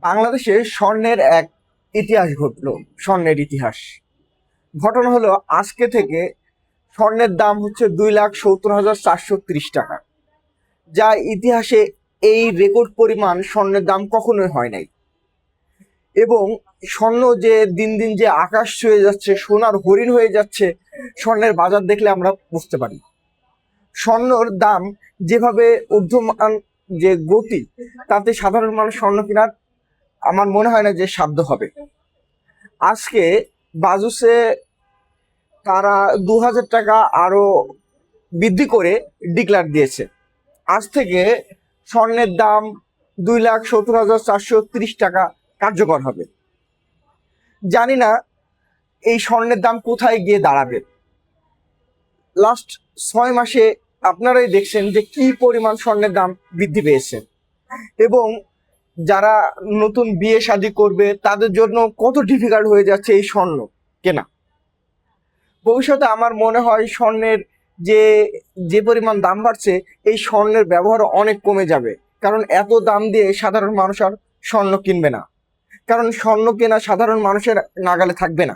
বাংলাদেশে স্বর্ণের এক ইতিহাস ঘটলো। স্বর্ণের ইতিহাস ঘটনা হলো, আজকে থেকে স্বর্ণের দাম হচ্ছে 2,70,430 টাকা, যা ইতিহাসে এই রেকর্ড পরিমাণ স্বর্ণের দাম কখনোই হয় নাই। এবং স্বর্ণ যে দিন দিন যে আকাশ ছুঁয়ে যাচ্ছে, সোনার হরিণ হয়ে যাচ্ছে, স্বর্ণের বাজার দেখলে আমরা বুঝতে পারি। স্বর্ণর দাম যেভাবে ঊর্ধ্বমান যে গতি, তাতে সাধারণ মানুষ স্বর্ণ কেনার আমার মনে হয় না যে সাধ্য হবে। আজকে বাজুসে তারা 2,000 টাকা আরো বৃদ্ধি করে ডিক্লার দিয়েছে। আজ থেকে স্বর্ণের দাম 2,70,430 টাকা কার্যকর হবে। জানি না এই স্বর্ণের দাম কোথায় গিয়ে দাঁড়াবে। লাস্ট 6 মাসে আপনারাই দেখছেন যে কি পরিমাণ স্বর্ণের দাম বৃদ্ধি পেয়েছে, এবং যারা নতুন বিয়ে শাদী করবে তাদের জন্য কত ডিফিকাল্ট হয়ে যাচ্ছে এই স্বর্ণ কেনা। ভবিষ্যতে আমার মনে হয় স্বর্ণের যে যে পরিমাণ দাম বাড়ছে, এই স্বর্ণের ব্যবহার অনেক কমে যাবে। কারণ এত দাম দিয়ে সাধারণ মানুষ আর স্বর্ণ কিনবে না, কারণ স্বর্ণ কেনা সাধারণ মানুষের নাগালে থাকবে না।